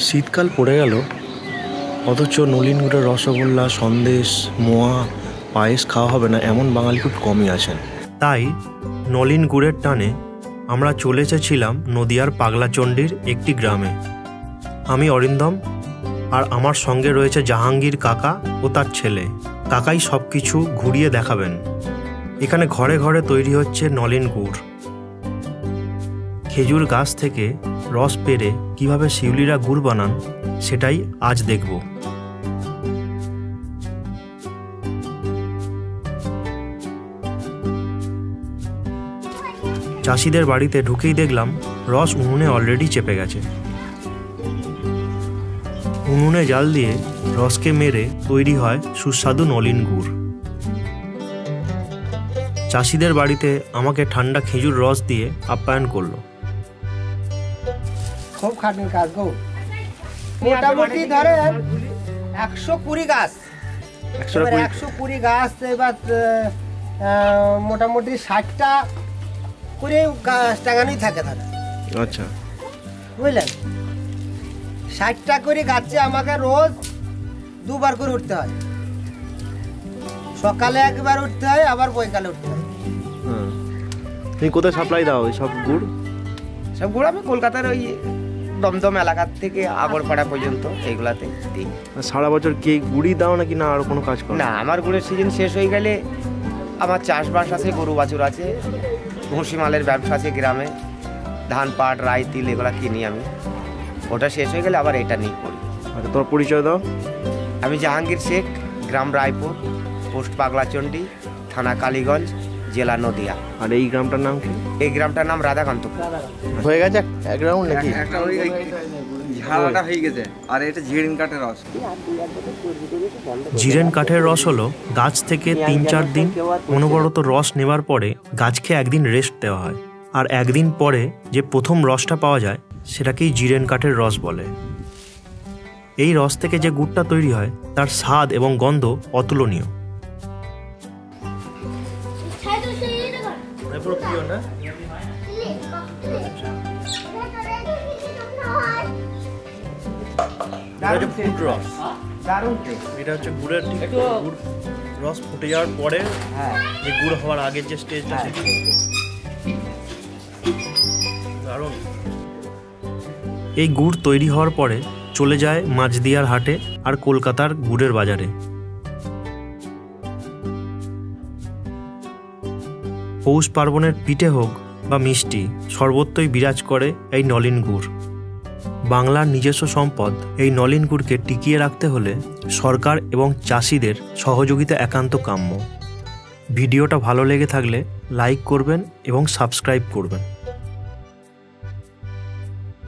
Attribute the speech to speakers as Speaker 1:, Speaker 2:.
Speaker 1: শীতকাল পড়ে গেল, অথচ নলিন গুড়ের রসগোল্লা, সন্দেশ, মোয়া, পায়েস খাওয়া হবে না এমন বাঙালি খুব কমই আছেন।
Speaker 2: তাই নলিন গুড়ের টানে আমরা চলে এসেছিলাম নদিয়ার পাগলাচণ্ডীর একটি গ্রামে। আমি অরিন্দম, আর আমার সঙ্গে রয়েছে জাহাঙ্গীর কাকা ও তার ছেলে। কাকাই সব কিছু ঘুরিয়ে দেখাবেন। এখানে ঘরে ঘরে তৈরি হচ্ছে নলিন গুড়। খেজুর গাছ থেকে রস পেরে কিভাবে শিউলিরা গুড় বানান সেটাই আজ দেখব। চাষিদের বাড়িতে ঢুকেই দেখলাম রস উনুনে অলরেডি চেপে গেছে। উনুনে জাল দিয়ে রসকে মেরে তৈরি হয় সুস্বাদু নলিন গুড়। চাষিদের বাড়িতে আমাকে ঠান্ডা খেজুর রস দিয়ে আপ্যায়ন করলো।
Speaker 3: খুব খাটনির কাজ গো। মোটামুটি ধরে 120 গাছ, 120 গাছ। এবার মোটামুটি 60টা করে গাছ টাঙানোই থাকে ধরে।
Speaker 1: আচ্ছা,
Speaker 3: বুঝলেন? 60টা করে গাছে আমাকে রোজ দুবার করে উঠতে হয়। সকালে একবার উঠতে হয়, আবার বৈকালে উঠতে হয়।
Speaker 1: তুমি কোথায় সাপ্লাই দাও সব গুড়?
Speaker 4: সব গুড় আমি কলকাতার ওই দমদম এলাকার থেকে আগরপাড়া পর্যন্ত এইগুলাতে দিই।
Speaker 1: সারা বছর কি গুড়ই দাও নাকি না আর কোনো কাজ করো?
Speaker 4: না, আমার গুড়ের সিজন শেষ হয়ে গেলে আমার চাষবাস আছে, গরু বাছুর আছে, ভুসিমালের ব্যবসা আছে গ্রামে, ধান পাট রাই তিল এগুলা কিনি আমি। ওটা শেষ হয়ে গেলে আবার এটা নিয়ে করি।
Speaker 1: আচ্ছা, তোমার পরিচয় দাও।
Speaker 4: আমি জাহাঙ্গীর শেখ, গ্রাম রায়পুর, পোস্ট পাগলাচণ্ডী, থানা কালীগঞ্জ, জেলা নদিয়া।
Speaker 1: আর এই গ্রামটার নাম কি?
Speaker 4: এই গ্রামটার নাম রাধাকান্তপুর।
Speaker 1: হয়ে গেছে এক রাউন্ড নাকি?
Speaker 5: একটা ওই ঝালাটা হয়ে গেছে। আর এটা জিরেন কাঠের রস।
Speaker 2: জিরেন কাঠের রস হলো গাছ থেকে 3-4 দিন অনবরত রস নেবার পরে গাছকে একদিন রেস্ট দেওয়া হয়, আর একদিন পরে যে প্রথম রসটা পাওয়া যায় সেটাকেই জিরেন কাঠের রস বলে। এই রস থেকে যে গুড়টা তৈরি হয় তার স্বাদ এবং গন্ধ অতুলনীয়। এটা হচ্ছে গুড়ের গুড় রস ফুটে যাওয়ার পরে যে গুড় হওয়ার আগের যে স্টেজটা সেটা দারুণ। এই গুড় তৈরি হওয়ার পরে চলে যায় মাঝদিয়ার হাটে আর কলকাতার গুড়ের বাজারে। পৌষ পার্বণের পিঠে হোক বা মিষ্টি, সর্বত্রই বিরাজ করে এই নলিন গুড়। বাংলার নিজস্ব সম্পদ এই নলিন গুড়কে টিকিয়ে রাখতে হলে সরকার এবং চাষিদের সহযোগিতা একান্ত কাম্য। ভিডিওটা ভালো লেগে থাকলে লাইক করবেন এবং সাবস্ক্রাইব করবেন।